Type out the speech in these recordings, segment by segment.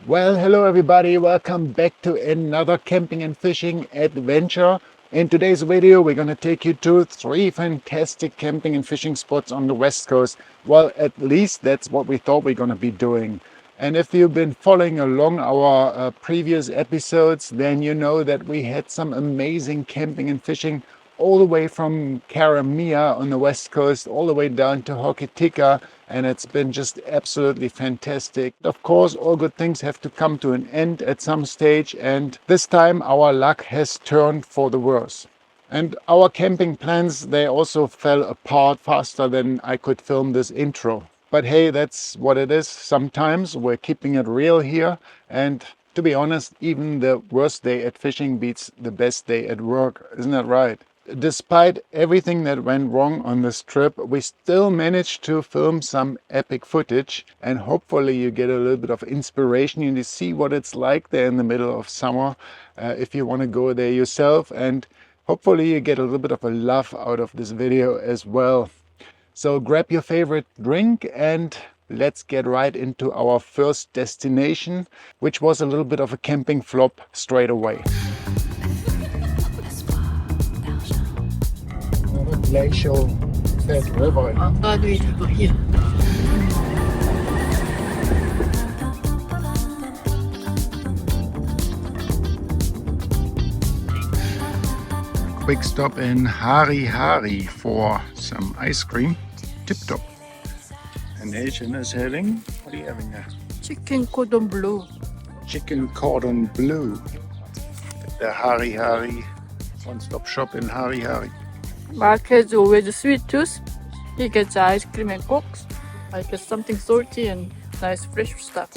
Well, hello everybody, welcome back to another camping and fishing adventure. In today's video, we're going to take you to 3 fantastic camping and fishing spots on the West Coast. Well, at least that's what we thought we're going to be doing. And if you've been following along our previous episodes, then you know that we had some amazing camping and fishing all the way from Karamia on the West Coast, all the way down to Hokitika, and it's been just absolutely fantastic. Of course, all good things have to come to an end at some stage, and this time our luck has turned for the worse. And our camping plans, they also fell apart faster than I could film this intro. But hey, that's what it is. Sometimes we're keeping it real here, and to be honest, even the worst day at fishing beats the best day at work. Isn't that right? Despite everything that went wrong on this trip, we still managed to film some epic footage, and hopefully you get a little bit of inspiration and you see what it's like there in the middle of summer if you want to go there yourself, and hopefully you get a little bit of a laugh out of this video as well. So grab your favorite drink and let's get right into our first destination, which was a little bit of a camping flop straight away. Glacial fed river. Here. Quick stop in Hari Hari for some ice cream. Tip top. And Asian is having, what are you having there? Chicken cordon bleu. Chicken cordon bleu. The Hari Hari one-stop shop in Hari Hari. Mark has always a sweet tooth. He gets ice cream and cokes. I get something salty and nice fresh stuff.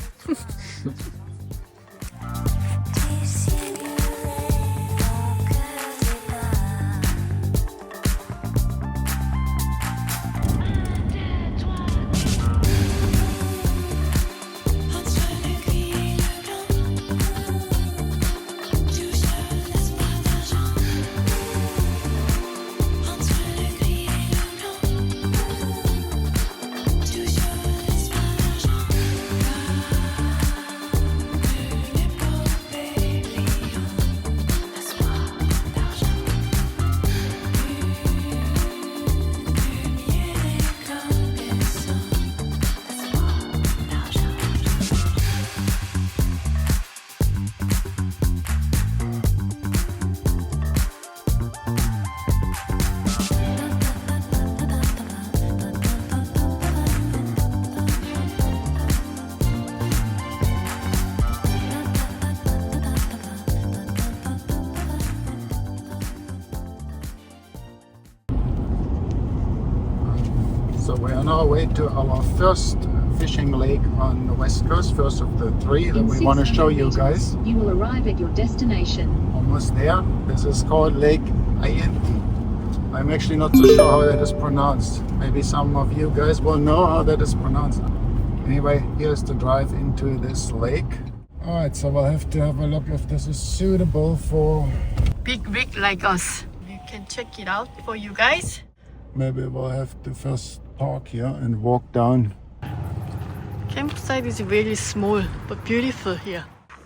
So we're on our way to our first fishing lake on the West Coast, first of the 3 that we want to show you guys. You will arrive at your destination. Almost there. This is called Lake Ianthe. I'm actually not so sure how that is pronounced. Maybe some of you guys will know how that is pronounced. Anyway, here's the drive into this lake. Alright, so we'll have to have a look if this is suitable for... Big rig like us. We can check it out for you guys. Maybe we'll have to first park here and walk down. Campsite is really small but beautiful here.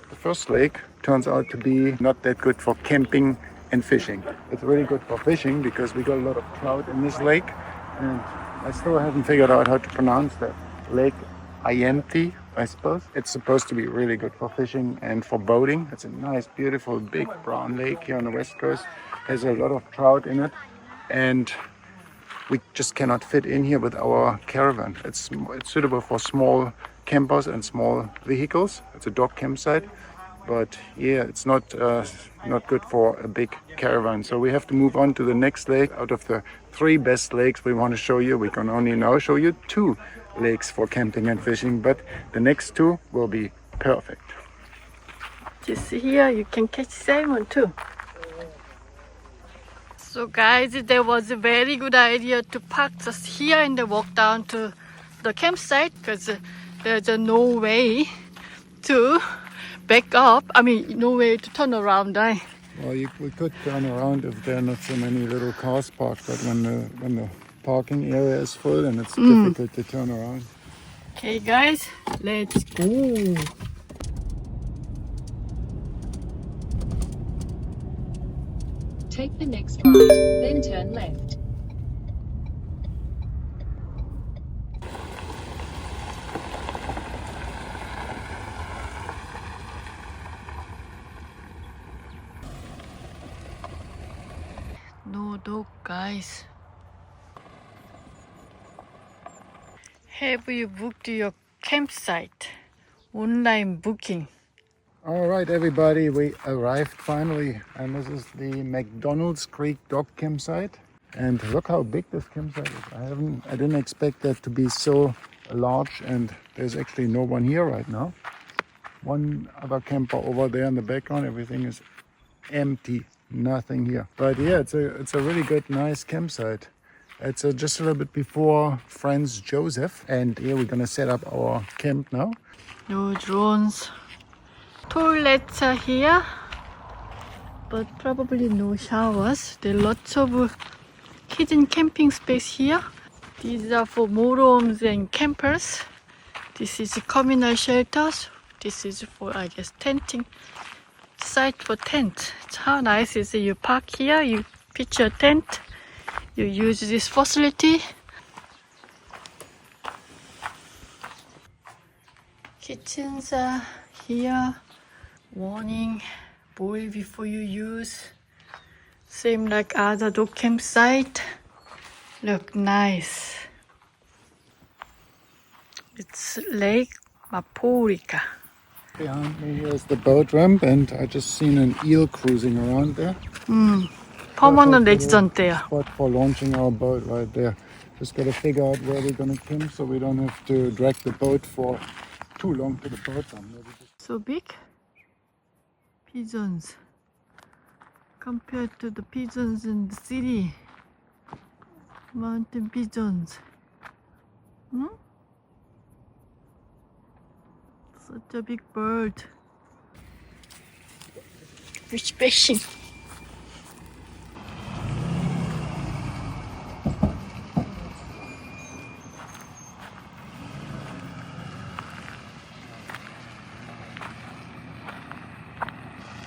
The first lake turns out to be not that good for camping and fishing. It's really good for fishing because we got a lot of trout in this lake, and I still haven't figured out how to pronounce that. Lake Ianthe, I suppose. It's supposed to be really good for fishing and for boating. It's a nice, beautiful, big brown lake here on the West Coast. Has a lot of trout in it, and we just cannot fit in here with our caravan. It's suitable for small campers and small vehicles. It's a dog campsite, but yeah, it's not good for a big caravan. So we have to move on to the next lake. Out of the 3 best lakes we want to show you, we can only now show you 2 lakes for camping and fishing, but the next 2 will be perfect. Just here you can catch salmon too. So guys, there was a very good idea to park just here and then walk down to the campsite, because there's no way to back up. I mean, no way to turn around, right? Well, we could turn around if there are not so many little cars parked, but when the parking area is full, then it's difficult to turn around. Okay guys, let's go. Take the next right, then turn left. No dog, guys. Have you booked your campsite? Online booking. All right, everybody, we arrived finally, and this is the McDonald's Creek Dog Campsite. And look how big this campsite is. I didn't expect that to be so large, and there's actually no one here right now. One other camper over there in the background. Everything is empty, nothing here. But yeah, it's a really good, nice campsite. It's just a little bit before Franz Joseph, and here we're gonna set up our camp now. No drones. Toilets are here, but probably no showers. There are lots of hidden camping space here. These are for motorhomes and campers. This is communal shelters. This is for, I guess, tenting. Site for tent. How nice is it? You park here, you pitch your tent, you use this facility. Kitchens are here. Warning, boil before you use. Same like other dog campsite. Look nice. It's Lake Mapourika. Behind me here is the boat ramp, and I just seen an eel cruising around there. Permanent Perfect resident little there. spot for launching our boat right there. Just got to figure out where we're gonna camp so we don't have to drag the boat for too long to the boat ramp. So big. Pigeons. Compared to the pigeons in the city. Mountain pigeons. Such a big bird. Fish fishing.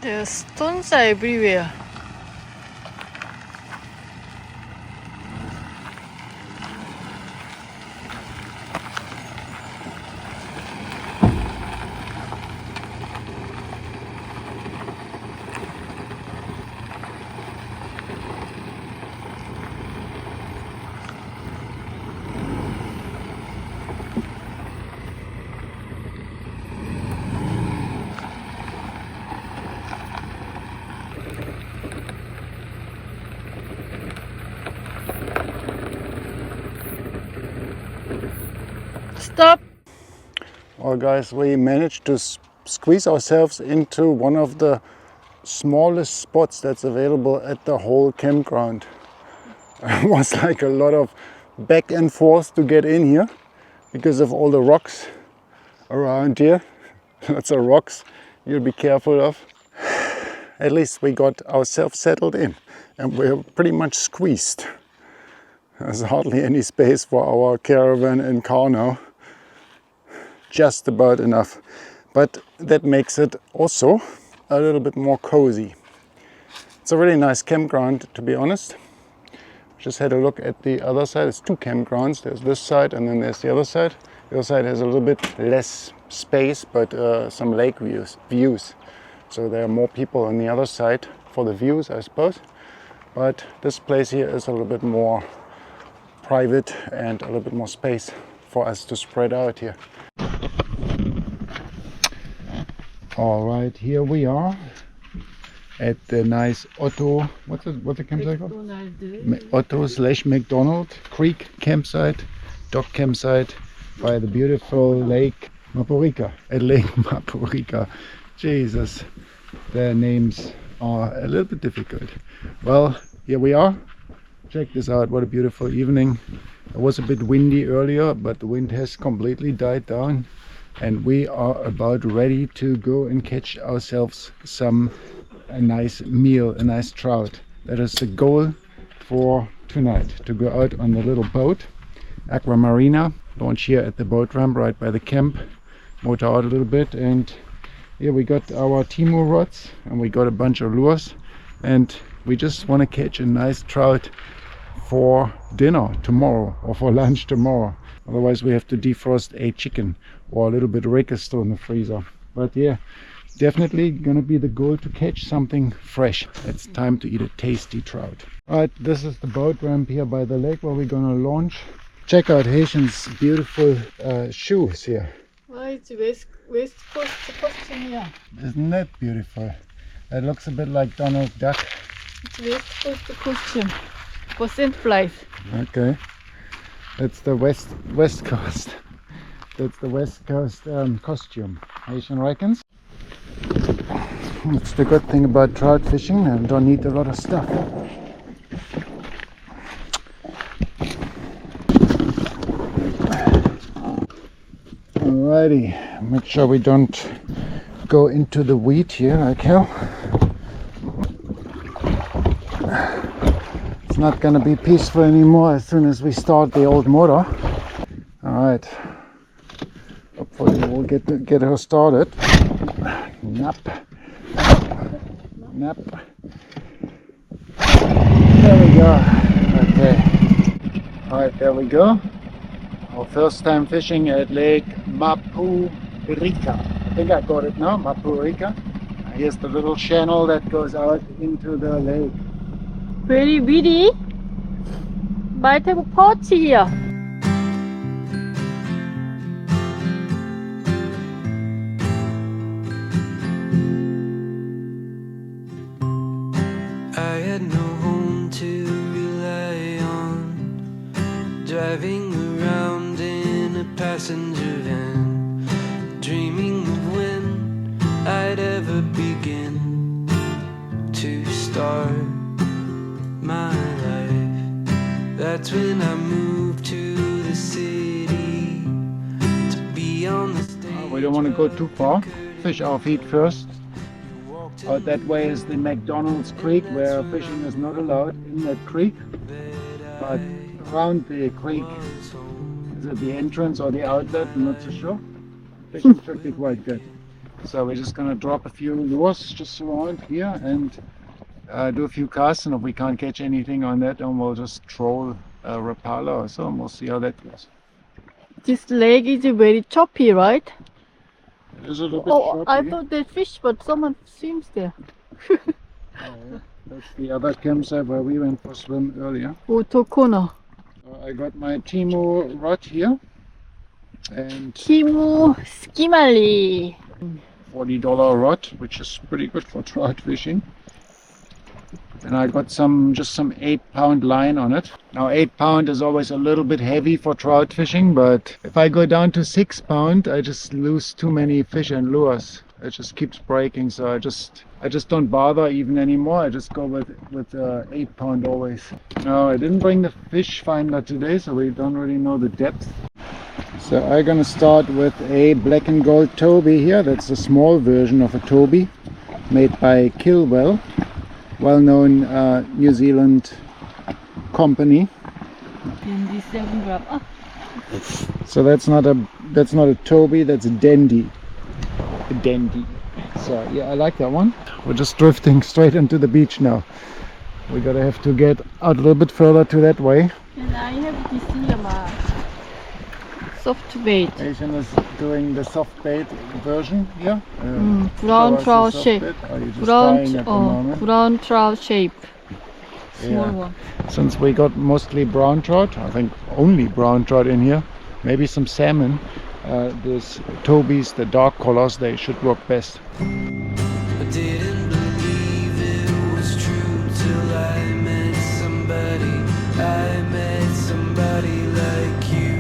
There are stones everywhere. Stop! Well, guys, we managed to squeeze ourselves into one of the smallest spots that's available at the whole campground. It was like a lot of back and forth to get in here because of all the rocks around here. Lots of rocks you'll be careful of. At least we got ourselves settled in, and we're pretty much squeezed. There's hardly any space for our caravan and car now. Just about enough, but that makes it also a little bit more cozy. It's a really nice campground, to be honest. Just had a look at the other side. It's two campgrounds. There's this side and then there's the other side. The other side has a little bit less space, but some lake views. So there are more people on the other side for the views, I suppose. But this place here is a little bit more private and a little bit more space for us to spread out here. All right, here we are at the nice Otto. What's the campsite called? Otto/McDonald Creek campsite, dog campsite by the beautiful Lake Mapourika. At Lake Mapourika. Jesus, their names are a little bit difficult. Well, here we are. Check this out. What a beautiful evening. It was a bit windy earlier, but the wind has completely died down. And we are about ready to go and catch ourselves a nice meal, a nice trout. That is the goal for tonight, to go out on the little boat, Aqua Marina, launch here at the boat ramp right by the camp, motor out a little bit, and here we got our Timu rods and we got a bunch of lures, and We just want to catch a nice trout for dinner tomorrow or for lunch tomorrow. Otherwise we have to defrost a chicken or a little bit of Rika still in the freezer. But yeah, definitely gonna be the goal to catch something fresh. It's time to eat a tasty trout. Alright, this is the boat ramp here by the lake where we're gonna launch. Check out Haitian's beautiful shoes here. Well, it's West Coast costume here. Isn't that beautiful? It looks a bit like Donald Duck. It's West Coast costume for St. Flies. Okay, that's the West Coast. That's the West Coast costume. Haitian reckons. It's the good thing about trout fishing, and don't need a lot of stuff. Alrighty, make sure we don't go into the weed here like hell. It's not gonna be peaceful anymore as soon as we start the old motor. Alright, hopefully we'll get her started. Nap. Nap. There we go. Okay. Alright, there we go. Our first time fishing at Lake Mapourika. I think I got it now, Mapourika. Here's the little channel that goes out into the lake. Very windy. Might have a party here. I had no home to rely on, driving around in a passenger van, dreaming of when I'd ever begin to start my life. That's when I moved to the city to be on the stage. We don't want to go too far. Fish our feet first. Out that way is the McDonald's creek where fishing is not allowed in that creek. But around the creek, is it the entrance or the outlet? I'm not so sure. Fishing should be quite good. So we're just going to drop a few lures just around here and do a few casts, and if we can't catch anything on that, then we'll just troll a Rapala or so, and we'll see how that goes. This lake is very choppy, right? It is a little bit Oh, I choppy. thought there's fish, but someone swims there. Oh, yeah. That's the other campsite where we went for a swim earlier. Oh, Tokona. I got my Timo rod here and Kimu Skimali. $40 rod, which is pretty good for trout fishing. And I got just some 8-pound line on it. Now 8-pound is always a little bit heavy for trout fishing, but if I go down to 6-pound, I just lose too many fish and lures. It just keeps breaking, so I just don't bother even anymore. I just go with 8-pound always. No, I didn't bring the fish finder today, so we don't really know the depth. So I'm gonna start with a black and gold Toby here. That's a small version of a Toby made by Kilwell, well-known New Zealand company. 27 gram. Ah, So that's not a Toby, that's a Dandy. A Dandy. So yeah, I like that one. We're just drifting straight into the beach now. We're gonna have to get out a little bit further to that way. and I have this here, soft bait. Asian is doing the soft bait version here. Brown trout shape. Brown, brown trout shape. Small Yeah. one. Since we got mostly brown trout, I think only brown trout in here, maybe some salmon, these Tobies, the dark colors, they should work best. I didn't believe it was true till I met somebody. I met somebody like you.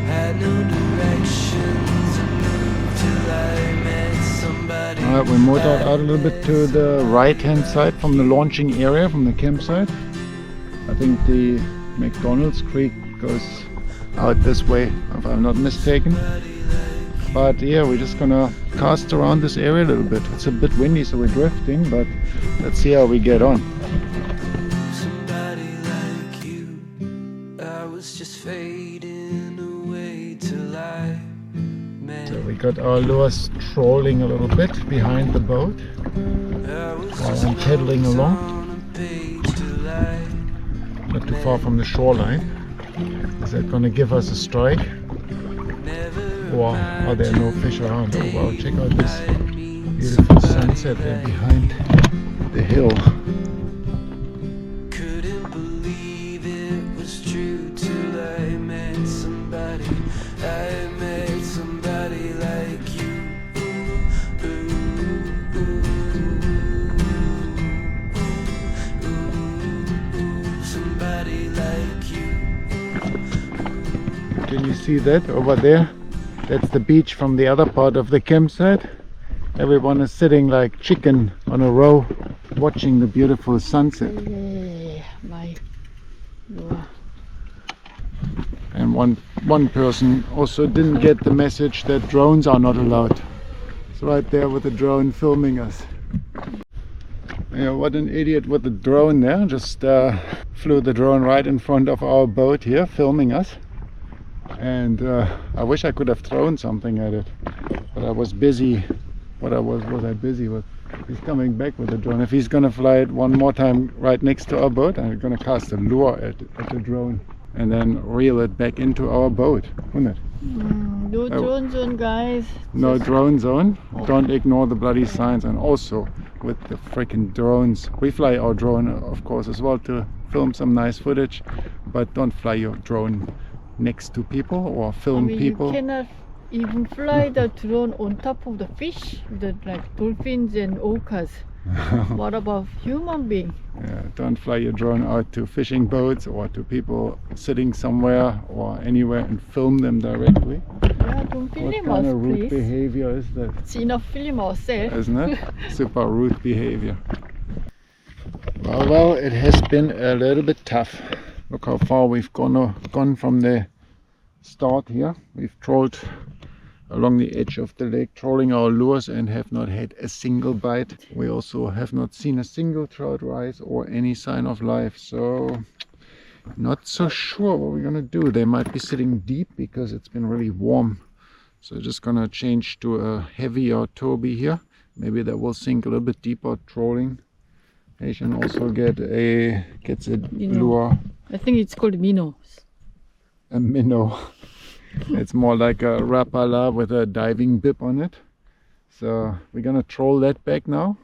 Had no directions and moved till I met somebody. Alright, we motored out a little bit to the right hand side from the launching area, from the campsite. I think the McDonald's creek goes out this way, if I'm not mistaken. But yeah, we're just gonna cast around this area a little bit. It's a bit windy, so we're drifting, but let's see how we get on. Somebody like you. I was just fading away till I met. So we got our lures trolling a little bit behind the boat I was while I'm pedaling along. on a page till I Not too far from the shoreline. Is that gonna give us a strike? never Or are there no fish around? Oh wow, check out this beautiful sunset there behind the hill. couldn't believe it was true till I met somebody. I met somebody like you. Somebody like you. Can you see that over there? That's the beach from the other part of the campsite. Everyone is sitting like chicken on a row watching the beautiful sunset. Yeah, my lure. And one person also didn't get the message that drones are not allowed. It's right there with the drone filming us. Yeah, what an idiot with the drone there. Just flew the drone right in front of our boat here, filming us. And I wish I could have thrown something at it, but I was busy. What was I busy with? He's coming back with the drone. If he's gonna fly it one more time right next to our boat, I'm gonna cast a lure at the drone and then reel it back into our boat, wouldn't it? No drone zone, guys. No Just- drone zone. Don't ignore the bloody signs. And also with the freaking drones, we fly our drone of course as well to film some nice footage, but don't fly your drone next to people or film people. You cannot even fly the drone on top of the fish, like dolphins and orcas. What about human being? Yeah, don't fly your drone out to fishing boats or to people sitting somewhere or anywhere and film them directly. Yeah, don't What film kind us, of rude please. behavior is that? It's enough film ourselves. Isn't it? Super rude behavior. Well, it has been a little bit tough. Look how far we've gone from the start here. We've trolled along the edge of the lake, trolling our lures, and have not had a single bite. We also have not seen a single trout rise or any sign of life. So not so sure what we're gonna do. They might be sitting deep because it's been really warm. So just gonna change to a heavier Toby here. Maybe that will sink a little bit deeper trolling. Asian also gets a lure, I think it's called minnows. a minnow. It's more like a rapala with a diving bib on it. So we're gonna troll that back now.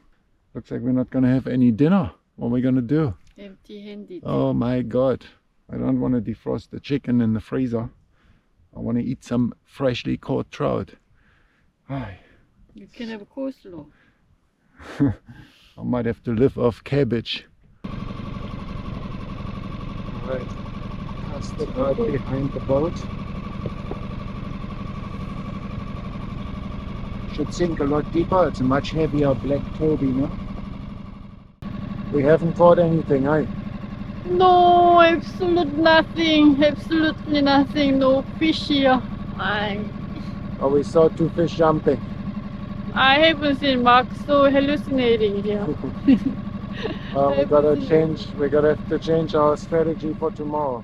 Looks like we're not gonna have any dinner. What are we gonna do? Empty-handed. Oh my god. I don't want to defrost the chicken in the freezer. I want to eat some freshly caught trout. Ay. You can have a coleslaw. I might have to live off cabbage. Alright, cast it right behind the boat. Should sink a lot deeper. It's a much heavier black Toby, no? We haven't caught anything, eh? No, absolutely nothing. Absolutely nothing. No fish here. Oh, we saw two fish jumping. I haven't seen Mark so hallucinating here. We gotta have to change our strategy for tomorrow.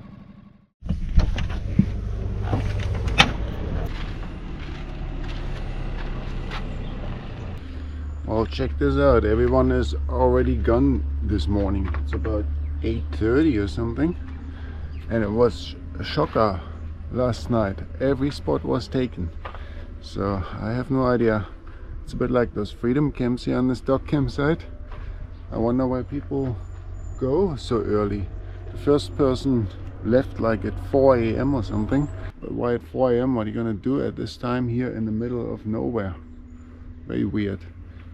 Well, check this out. Everyone is already gone this morning. It's about 8:30 or something. And it was a shocker last night. Every spot was taken. So I have no idea. It's a bit like those freedom camps here on this dog campsite. I wonder why people go so early. The first person left like at 4 a.m. or something. But why at 4 a.m.? What are you gonna do at this time here in the middle of nowhere? Very weird.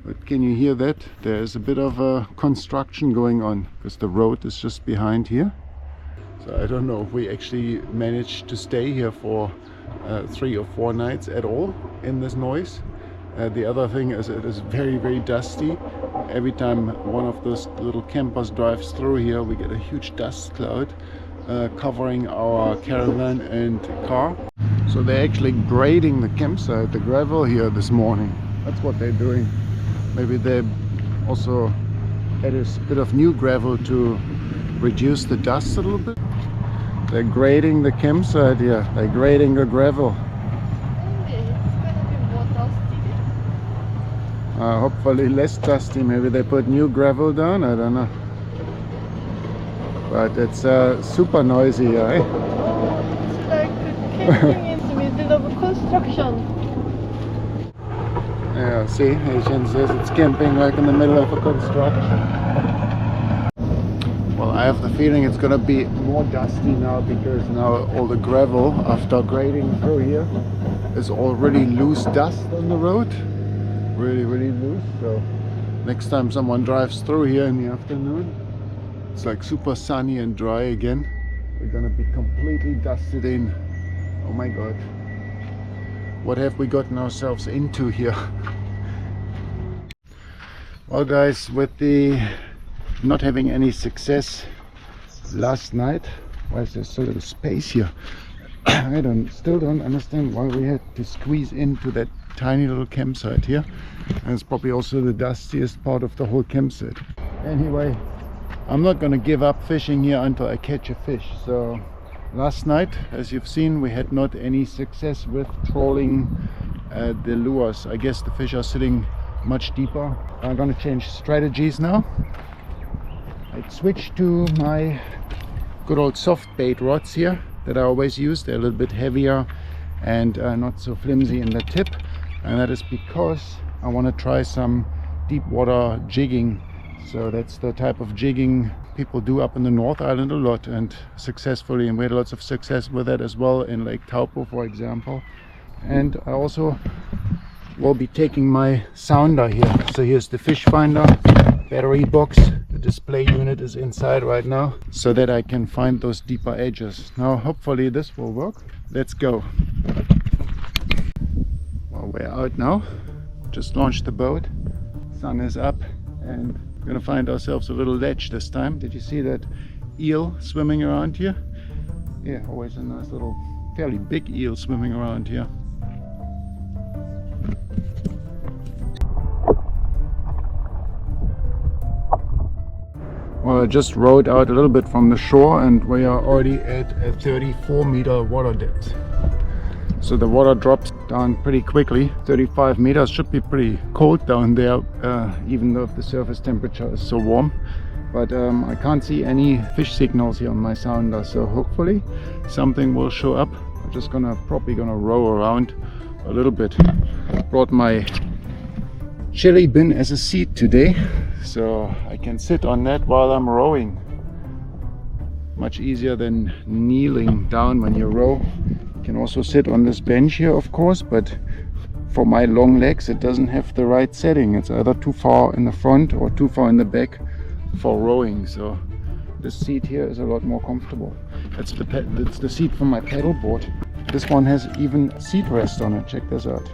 But can you hear that? There is a bit of a construction going on because the road is just behind here. So I don't know if we actually managed to stay here for 3 or 4 nights at all in this noise. The other thing is it is very, very dusty. Every time one of those little campers drives through here, we get a huge dust cloud covering our caravan and car. So they're actually grading the campsite, the gravel here this morning. That's what they're doing. Maybe they also added a bit of new gravel to reduce the dust a little bit. They're grading the campsite here. They're grading the gravel. Hopefully less dusty. Maybe they put new gravel down. I don't know. but it's super noisy, right? It's like camping in the middle of a construction. Yeah, see, Asian says it's camping like in the middle of a construction. Well, I have the feeling it's gonna be more dusty now because now all the gravel after grading through here is already loose dust on the road. Really, really loose. So next time someone drives through here in the afternoon, it's like super sunny and dry again. We're gonna be completely dusted in. Oh my god. What have we gotten ourselves into here? Well guys, with the not having any success last night, why is there so little space here? I still don't understand why we had to squeeze into that tiny little campsite here, and it's probably also the dustiest part of the whole campsite. Anyway, I'm not gonna give up fishing here until I catch a fish. So last night, as you've seen, we had not any success with trawling the lures. I guess the fish are sitting much deeper. I'm gonna change strategies now. I switched to my good old soft bait rods here that I always use. They're a little bit heavier and not so flimsy in the tip, and that is because I want to try some deep water jigging. So that's the type of jigging people do up in the North Island a lot, and successfully, and we had lots of success with that as well in Lake Taupo, for example. And I also will be taking my sounder here. So here's the fish finder battery box. The display unit is inside right now so that I can find those deeper edges. Now hopefully this will work. Let's go. Well, we're out now. Just launched the boat. Sun is up and we're gonna find ourselves a little ledge this time. Did you see that eel swimming around here? Yeah, always a nice little fairly big eel swimming around here. Well, I just rowed out a little bit from the shore and we are already at a 34-meter water depth. So the water drops down pretty quickly. 35 meters should be pretty cold down there, even though the surface temperature is so warm. But I can't see any fish signals here on my sounder, so hopefully something will show up. I'm just probably gonna row around a little bit. Brought my chili bin as a seat today, so I can sit on that while I'm rowing. Much easier than kneeling down when you row. You can also sit on this bench here, of course, but for my long legs it doesn't have the right setting. It's either too far in the front or too far in the back for rowing, so this seat here is a lot more comfortable. It's the seat for my paddle board. This one has even seat rest on it. Check this out.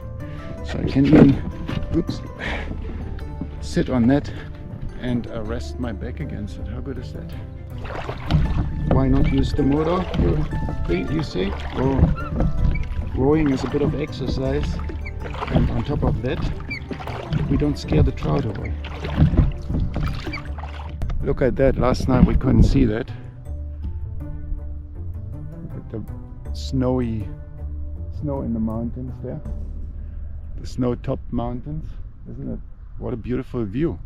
So I can even sit on that and rest my back against it. How good is that? Why not use the motor, you say? Well, rowing is a bit of exercise, and on top of that, we don't scare the trout away. Look at that. Last night we couldn't see that. Look at the snow in the mountains there. The snow-topped mountains. Isn't it? What a beautiful view.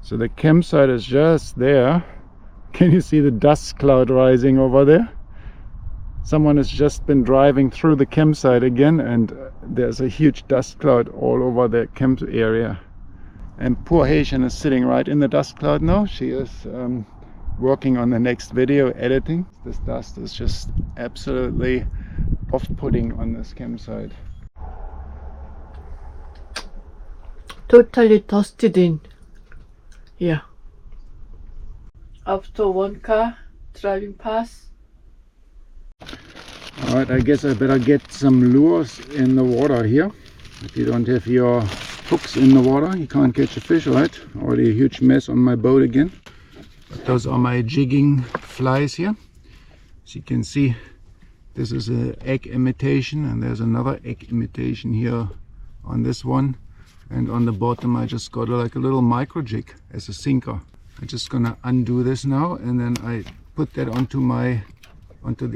So the campsite is just there. Can you see the dust cloud rising over there? Someone has just been driving through the campsite again, and there's a huge dust cloud all over the camp area. And poor Haitian is sitting right in the dust cloud now. She is working on the next video, editing. This dust is just absolutely off-putting on this campsite. Totally dusted in. Yeah. After one car driving past. Alright, I guess I better get some lures in the water here. If you don't have your hooks in the water, you can't catch a fish, right? Already a huge mess on my boat again. Those are my jigging flies here. As you can see, this is an egg imitation, and there's another egg imitation here on this one. And on the bottom I just got like a little micro jig as a sinker. I'm just gonna undo this now, and then I put that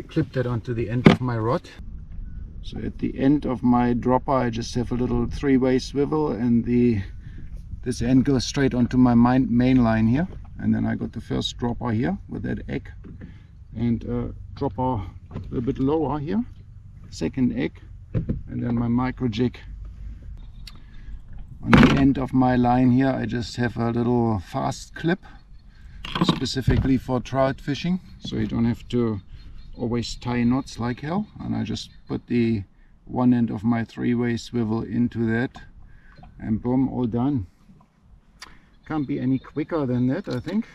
clip that onto the end of my rod. So at the end of my dropper I just have a little three-way swivel, and this end goes straight onto my main line here. and then I got the first dropper here with that egg, and dropper a little bit lower here, second egg, and then my micro jig. On the end of my line here I just have a little fast clip specifically for trout fishing, so you don't have to always tie knots like hell, and I just put the one end of my three-way swivel into that, and boom, all done. Can't be any quicker than that, I think.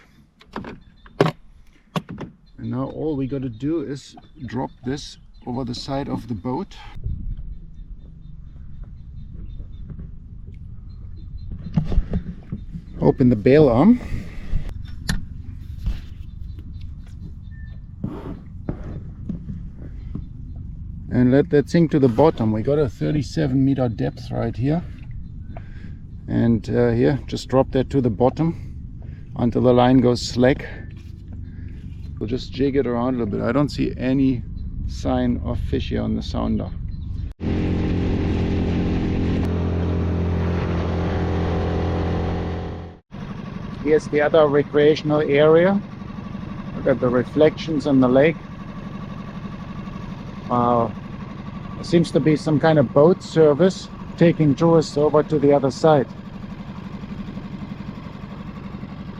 And now all we got to do is drop this over the side of the boat. Open the bail arm. And let that sink to the bottom. We got a 37-meter depth right here. And here, just drop that to the bottom until the line goes slack. We'll just jig it around a little bit. I don't see any sign of fish here on the sounder. Here's the other recreational area. Look at the reflections on the lake. There seems to be some kind of boat service taking tourists over to the other side.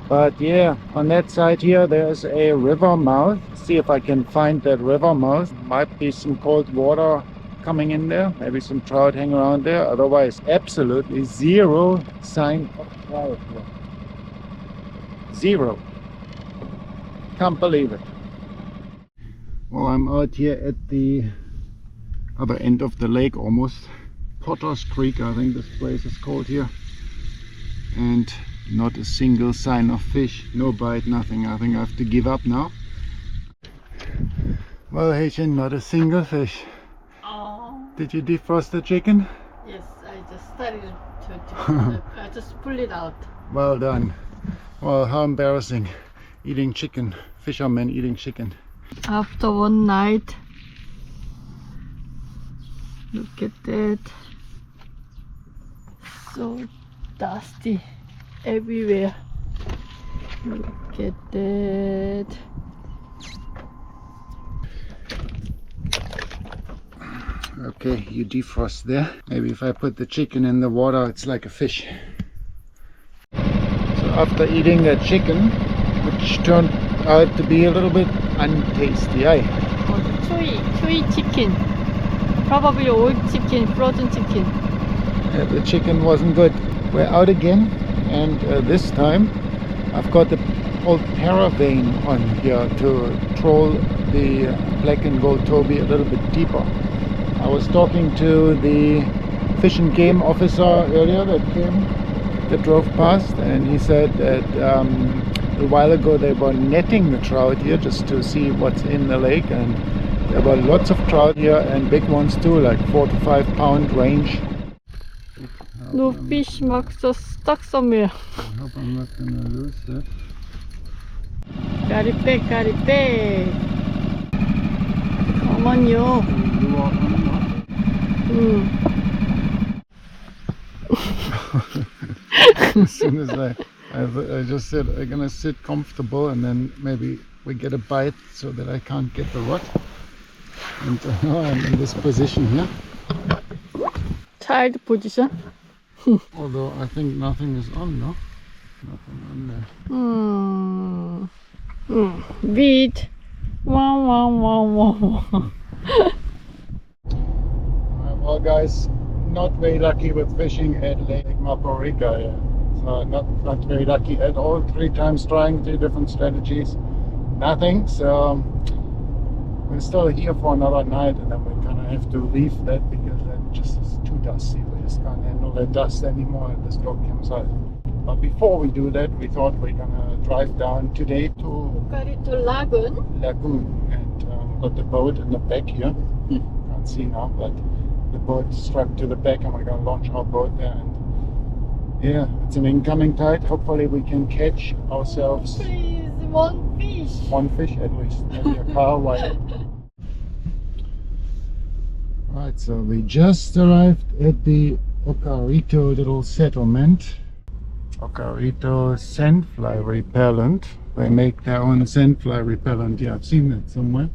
But yeah, on that side here there's a river mouth. See if I can find that river mouth. Might be some cold water coming in there, maybe some trout hang around there. Otherwise, absolutely zero sign of trout here. Zero. Can't believe it. Well, I'm out here at the other end of the lake almost. Potter's Creek, I think this place is called here. And not a single sign of fish. No bite, nothing. I think I have to give up now. Well, Haitian, not a single fish. Oh. Did you defrost the chicken? Yes, I just started to I just pull it out. Well done. Well, how embarrassing. Eating chicken. Fishermen eating chicken. After one night, look at that, so dusty everywhere. Look at that. Okay, you defrost there. Maybe if I put the chicken in the water, it's like a fish. So after eating that chicken, which turned out to be a little bit untasty, Chewy chicken, probably old chicken, frozen chicken. The chicken wasn't good. We're out again, and this time I've got the old caravan on here to troll the black and gold Toby a little bit deeper. I was talking to the fish and game officer earlier that drove past, and he said that a while ago they were netting the trout here just to see what's in the lake, and there were lots of trout here, and big ones too, like 4 to 5 pound range. No fish marks are stuck somewhere. I hope I'm not gonna lose that. Got it back. Come on, yo. As soon as I just said I'm gonna sit comfortable, and then maybe we get a bite so that I can't get the rod, and I'm in this position here. Child position. Although I think nothing is on, no? Nothing on there. Beat. Wow. Well guys, not very lucky with fishing at Lake Mapourika. So not very lucky at all. 3 times trying 3 different strategies. Nothing. So we're still here for another night, and then we're gonna have to leave that because that just is too dusty. We just can't handle that dust anymore at this dog campsite. But before we do that, we thought we're gonna drive down today to Okarito Lagoon, and got the boat in the back here. Can't see now, but the boat strapped to the back, and we're gonna launch our boat there. And yeah, it's an incoming tide. Hopefully we can catch ourselves please, one fish at least, maybe a car wire. Right, so we just arrived at the Okarito little settlement. Okarito sandfly repellent. They make their own sandfly repellent. Yeah, I've seen that somewhere.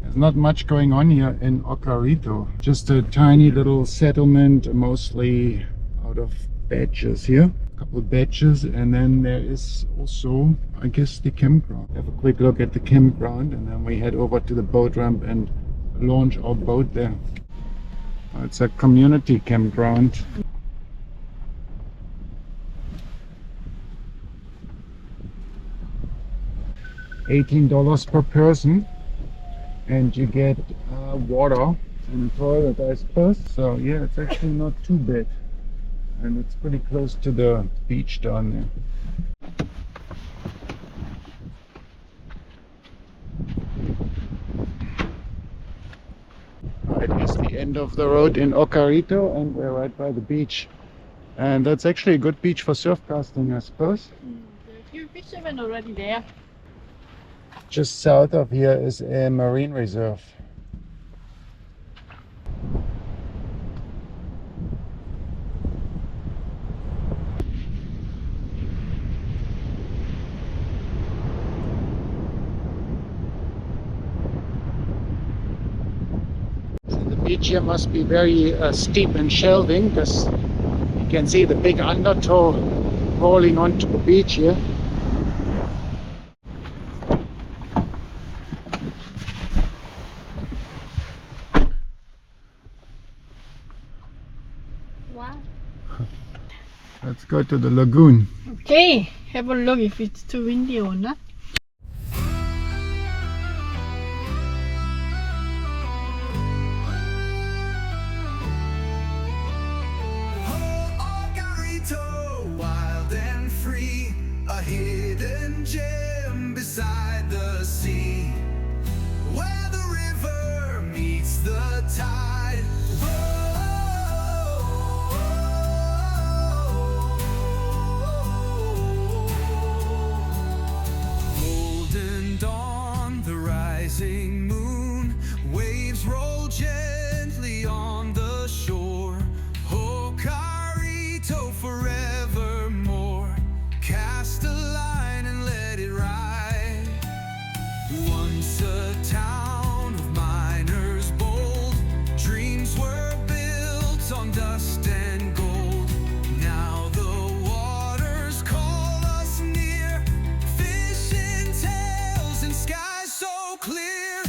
There's not much going on here in Okarito. Just a tiny little settlement, mostly out of badges here. A couple of badges, and then there is also, I guess, the campground. Have a quick look at the campground, and then we head over to the boat ramp and launch our boat there. It's a community campground. $18 per person, and you get water and a toilet, I suppose. So yeah, it's actually not too bad, and it's pretty close to the beach down there. Right, here's the end of the road in Okarito, and we're right by the beach. And that's actually a good beach for surf casting, I suppose. There are a few fishermen already there. Just south of here is a marine reserve. So the beach here must be very steep and shelving, because you can see the big undertow rolling onto the beach here. Wow. Let's go to the lagoon. Okay, have a look if it's too windy or not. Okarito, wild and free, a hidden gem beside the sea, where the river meets the tide. Golden dawn, the rising moon, waves roll gently on the shore. Okarito forevermore, cast a line and let it ride. Once a town of miners bold, dreams were built on dust and gold. Now the waters call us near, fishing tales and skies so clear.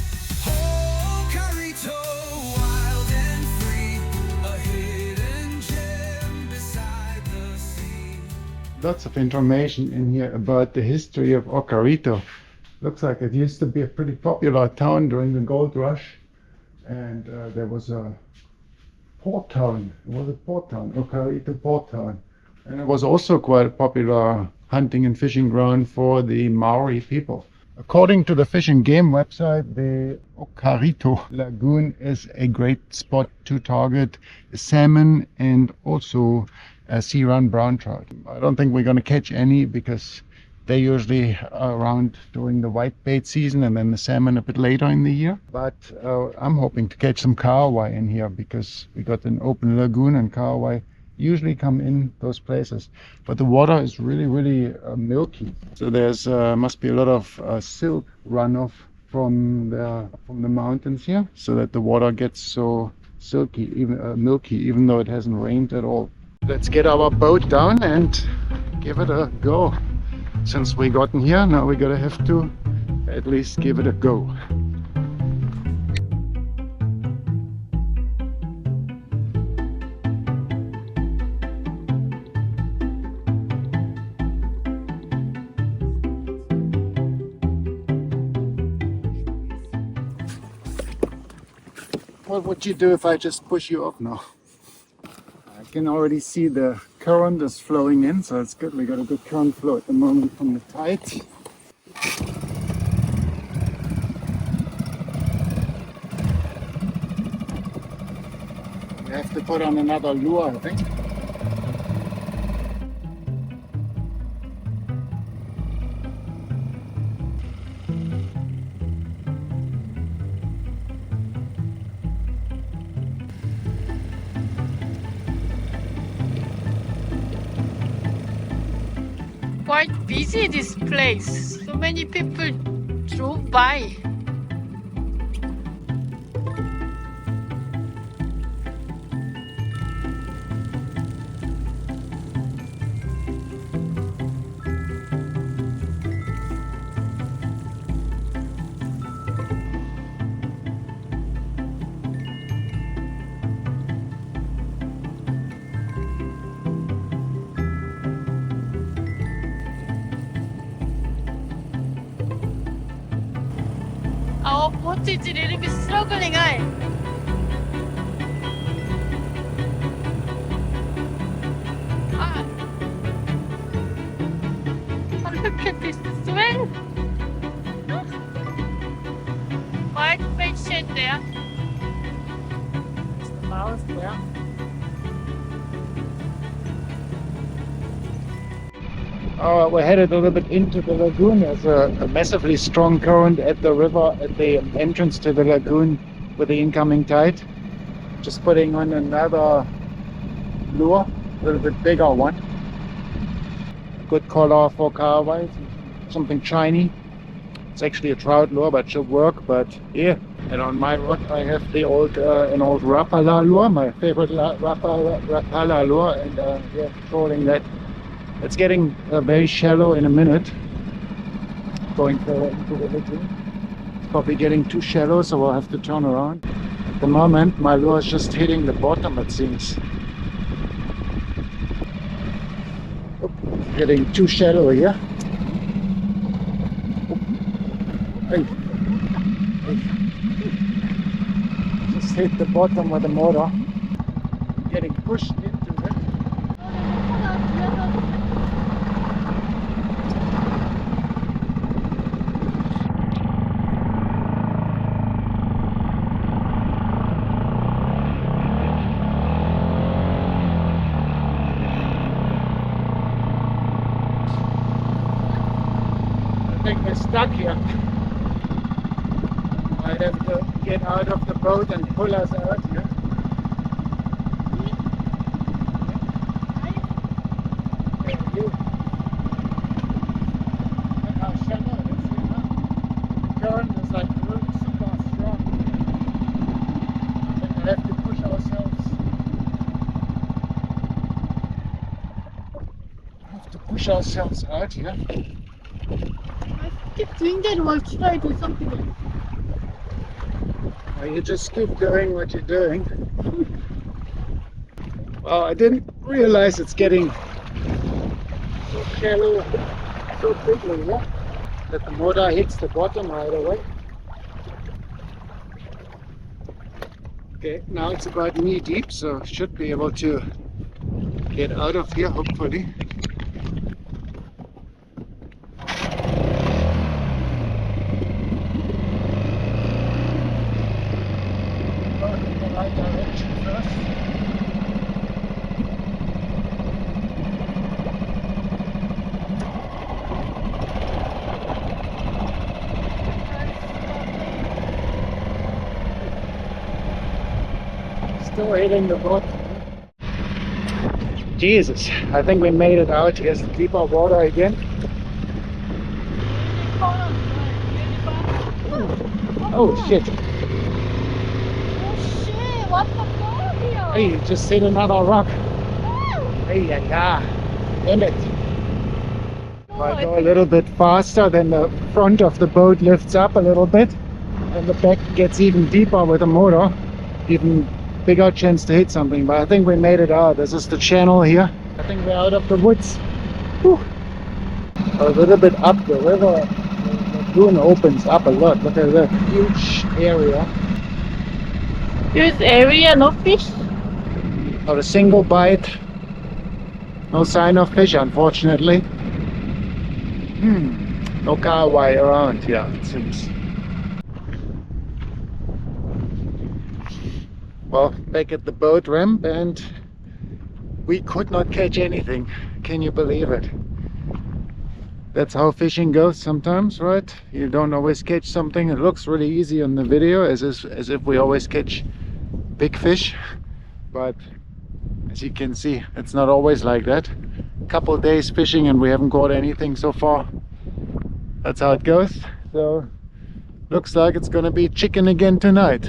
Okarito, wild and free, a hidden gem beside the sea. Lots of information in here about the history of Okarito. Looks like it used to be a pretty popular town during the gold rush, and there was a port town. It was a port town, Okarito port town, and it was also quite a popular hunting and fishing ground for the Maori people. According to the Fish and Game website, the Okarito Lagoon is a great spot to target salmon and also sea run brown trout. I don't think we're going to catch any, because they're usually around during the whitebait season, and then the salmon a bit later in the year. But I'm hoping to catch some kahawai in here, because we got an open lagoon and kahawai usually come in those places. But the water is really milky. So there's must be a lot of silt runoff from the mountains here, so that the water gets so silky, even milky, even though it hasn't rained at all. Let's get our boat down and give it a go. Since we gotten here, now we're gonna have to at least give it a go. What would you do if I just push you off now? I can already see the current is flowing in, so it's good. We got a good current flow at the moment from the tide. We have to put on another lure, I think. quite busy, this place. So many people drove by. Our boat is a little bit struggling, eh? Ah. Oh, look at this swell. White fish there. It's the mouse there. We're headed a little bit into the lagoon. There's a massively strong current at the river, at the entrance to the lagoon with the incoming tide. Just putting on another lure, a little bit bigger one. Good color for caravan, something shiny. It's actually a trout lure, but should work. But yeah, and on my rod I have the old an old Rapala lure, my favorite Rapala lure, and yeah, trolling that. It's getting very shallow in a minute. Going further into the lagoon. It's probably getting too shallow, so we'll have to turn around. At the moment, my lure is just hitting the bottom, it seems. Oop, getting too shallow here. Oop. Hey. Hey. Just hit the bottom with the motor. Getting pushed into it. I think we're stuck here. Might have to get out of the boat and pull us out here. Hey, you. Look how shallow it is here, huh? The current is like really super strong. I think I have to push ourselves. Push ourselves out here. I keep doing that while should I do something else? You just keep doing what you're doing. Well, I didn't realize it's getting so shallow so quickly, yeah? That the motor hits the bottom right away. Okay, now it's about knee deep, so should be able to get out of here, hopefully. Right direction first. Still hitting the boat. Jesus, I think we made it out. Here's the deeper water again. Oh shit. What the fuck here? Hey, you just hit another rock. Hey, yeah. Damn it. If I go a little bit faster, then the front of the boat lifts up a little bit, and the back gets even deeper with the motor. Even bigger chance to hit something, but I think we made it out. This is the channel here. I think we're out of the woods. Whew. A little bit up the river, the lagoon opens up a lot. Look at that huge area. Huge area, no fish? Not a single bite. No sign of fish, unfortunately. No carway around here, it seems. Well, back at the boat ramp, and we could not catch anything. Can you believe it? That's how fishing goes sometimes, right? You don't always catch something. It looks really easy on the video, as if we always catch big fish, but as you can see, it's not always like that. couple days fishing and we haven't caught anything so far. That's how it goes. So looks like it's gonna be chicken again tonight.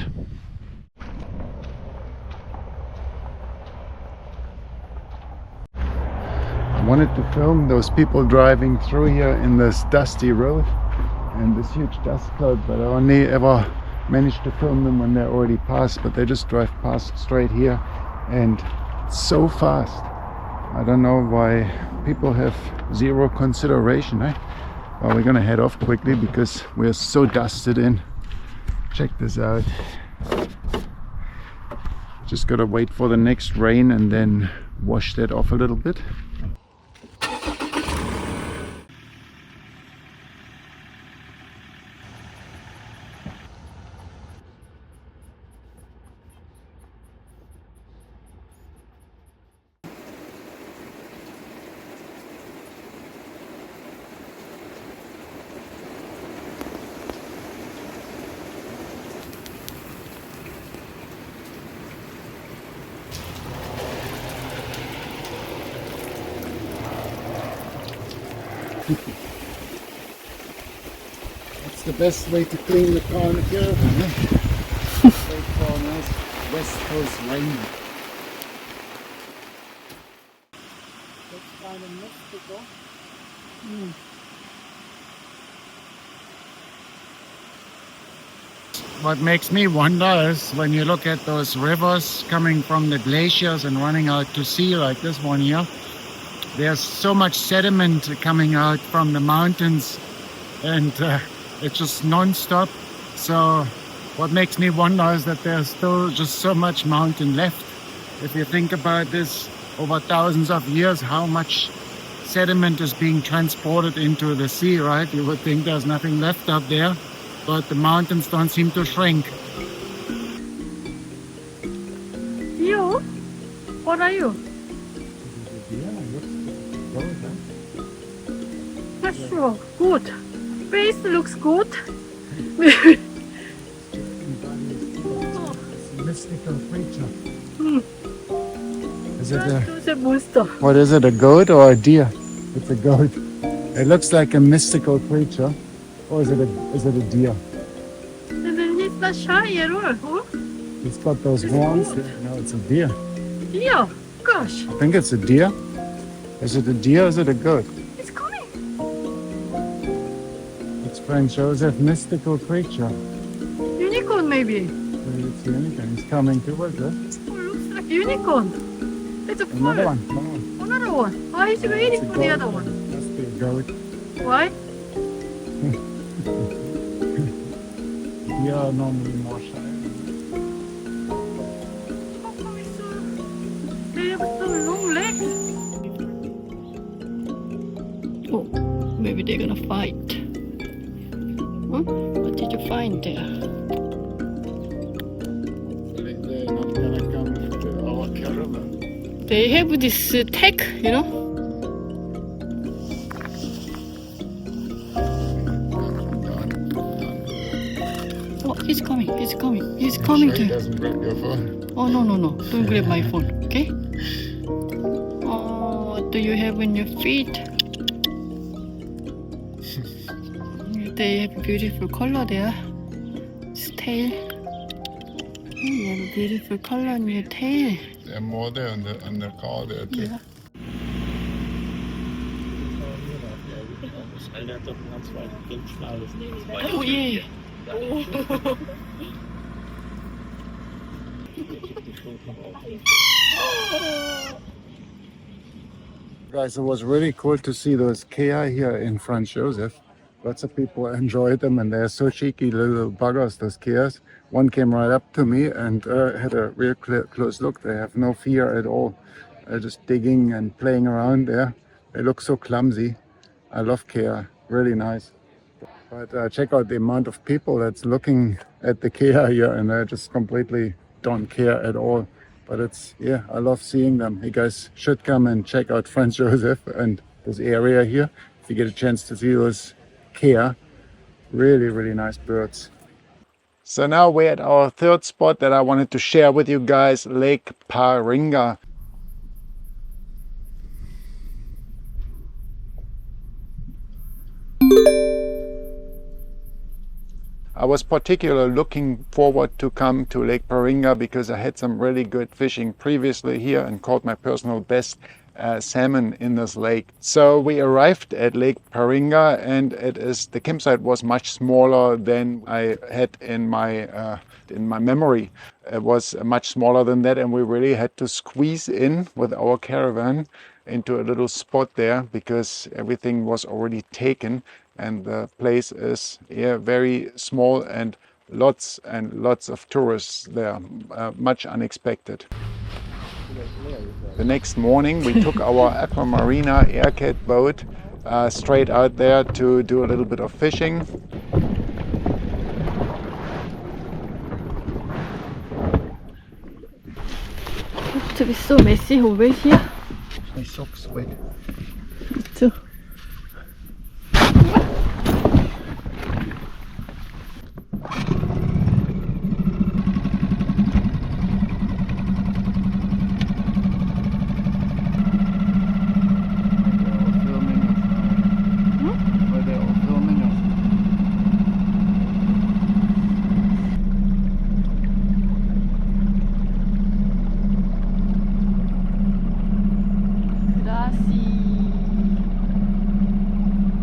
I wanted to film those people driving through here in this dusty road and this huge dust cloud, but I only ever managed to film them when they're already past, but they just drive past straight here and so fast. I don't know why people have zero consideration, eh? Well, we're gonna head off quickly because we're so dusted in. Check this out. Just gotta wait for the next rain and then wash that off a little bit. That's the best way to clean the car in the caravan, eh? Wait for a nice West Coast rain. That's kind of mystical. What makes me wonder is when you look at those rivers coming from the glaciers and running out to sea like this one here, there's so much sediment coming out from the mountains and it's just non-stop. So what makes me wonder is that there's still just so much mountain left. If you think about this over thousands of years, how much sediment is being transported into the sea, right? You would think there's nothing left up there, but the mountains don't seem to shrink. You? What are you? Not sure. Good. Face looks good. Mystical creature. Hmm. Is it a, It's a monster. what is it, a goat or a deer? It's a goat. It looks like a mystical creature. Or is it a deer? And then he's not shy at all. Huh? It's got those It's horns. goat. No, it's a deer. Yeah. Gosh. I think it's a deer. Is it a deer or is it a goat? It's coming. It's Franz Joseph, mystical creature. Unicorn maybe. Maybe it's the unicorn. It's coming towards us. Oh, looks like unicorn. It's a Another pearl. one. Another one. Another one. Why is he waiting It's a for the goat. other one? Must be a goat. Why? Deer are normally more shy. How come it's so... They have so long legs. Oh, maybe they're gonna fight. Huh? What did you find there? They're not gonna come to our caravan. They have this tag, you know? Oh, he's coming, he's coming, he's coming He to... doesn't grab your phone. Oh, no, no, no. Don't grab my phone, okay? Oh, what do you have in your feet? They have a beautiful color there. It's tail. You have a beautiful color on your tail. They're more there on the car there too. Yeah. Oh, yeah. Guys, it was really cool to see those Kea here in Franz Joseph. Lots of people enjoyed them and they're so cheeky little buggers, those Keas. One came right up to me and had a real close look. They have no fear at all. They're just digging and playing around there. They look so clumsy. I love Kea, really nice. But check out the amount of people that's looking at the Kea here and they just completely don't care at all. But it's, yeah, I love seeing them. You guys should come and check out Franz Joseph and this area here. If you get a chance to see those Kea, really, really nice birds. So now we're at our third spot that I wanted to share with you guys, Lake Mapourika. I was particularly looking forward to come to Lake Ianthe because I had some really good fishing previously here and caught my personal best salmon in this lake. So we arrived at Lake Ianthe, and the campsite was much smaller than I had in my memory. It was much smaller than that, and we really had to squeeze in with our caravan into a little spot there because everything was already taken, and the place is very small and lots of tourists there, much unexpected. The next morning we took our Aquamarina Aircat boat straight out there to do a little bit of fishing. To be so messy over here. My socks wet. So.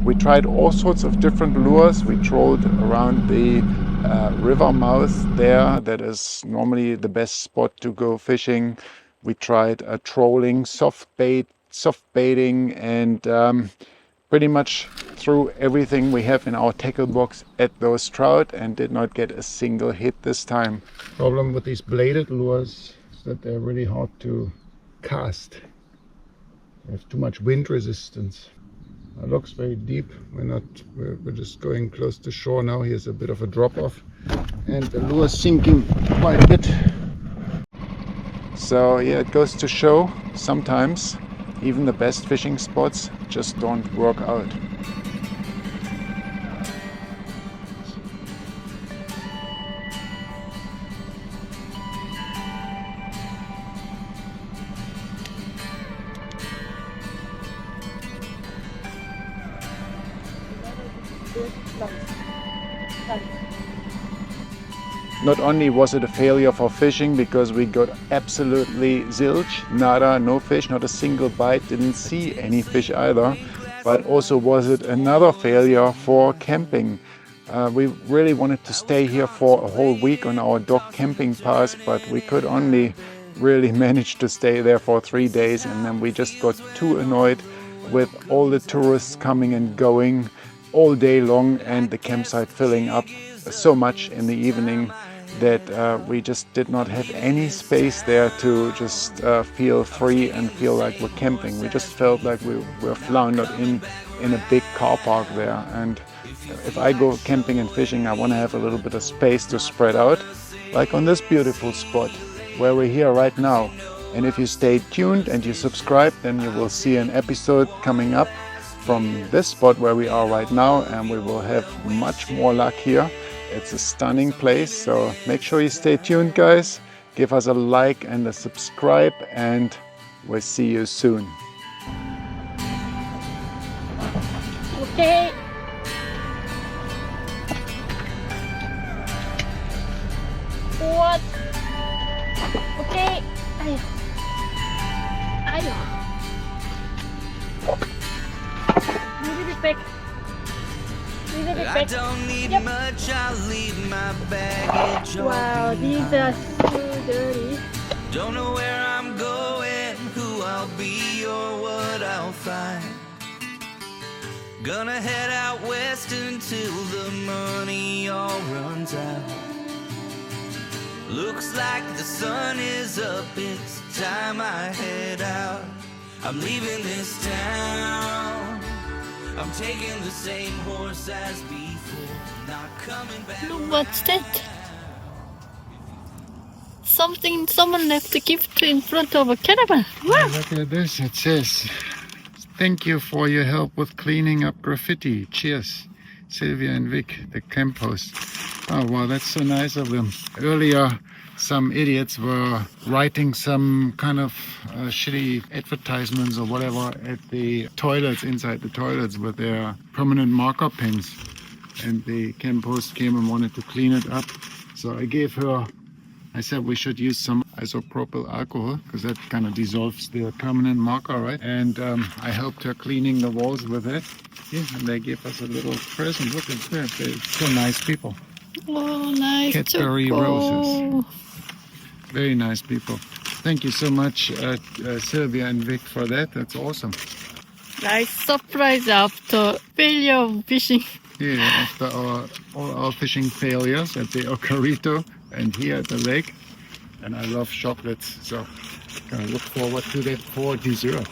We tried all sorts of different lures. We trolled around the river mouth there. That is normally the best spot to go fishing. We tried trolling, soft baiting, and pretty much threw everything we have in our tackle box at those trout and did not get a single hit this time. Problem with these bladed lures is that they're really hard to cast. They have too much wind resistance. It looks very deep. We're just going close to shore now. Here's a bit of a drop off, and the lure is sinking quite a bit. So yeah, it goes to show sometimes even the best fishing spots just don't work out. Not only was it a failure for fishing because we got absolutely zilch, nada, no fish, not a single bite, didn't see any fish either, but also was it another failure for camping. We really wanted to stay here for a whole week on our dog camping pass, but we could only really manage to stay there for 3 days, and then we just got too annoyed with all the tourists coming and going all day long and the campsite filling up so much in the evening that we just did not have any space there to just feel free and feel like we're camping. We just felt like we were floundered in a big car park there, and if I go camping and fishing, I want to have a little bit of space to spread out, like on this beautiful spot where we're here right now. And if you stay tuned and you subscribe, then you will see an episode coming up from this spot where we are right now, and we will have much more luck here. It's a stunning place, so make sure you stay tuned, guys. Give us a like and a subscribe, and we'll see you soon. Okay. What? Okay. Ayo. Ayo. Little bit back. I don't need much, I'll leave my baggage. Wow, these are so dirty. Don't know where I'm going, who I'll be or what I'll find. Gonna head out west until the money all runs out. Looks like the sun is up, it's time I head out. I'm leaving this town, I'm taking the same horse as before, not coming back. Look, what's that? Someone left a gift in front of a caravan. Wow. Look at this, it says, "Thank you for your help with cleaning up graffiti. Cheers, Sylvia and Vic, the camp host." Oh wow, that's so nice of them. Earlier, some idiots were writing some kind of shitty advertisements or whatever at the toilets, inside the toilets, with their permanent marker pens. and the camp host came and wanted to clean it up. So I said we should use some isopropyl alcohol because that kind of dissolves the permanent marker, right? And I helped her cleaning the walls with it. Yeah, and they gave us a little present. Look at that. They're so nice people. Oh, nice. Cadbury roses. Very nice people. Thank you so much, Sylvia and Vic, for that. That's awesome. Nice surprise after failure of fishing. Yeah, after all our fishing failures at the Okarito and here at the lake. And I love chocolates, so gonna look forward to that for dessert.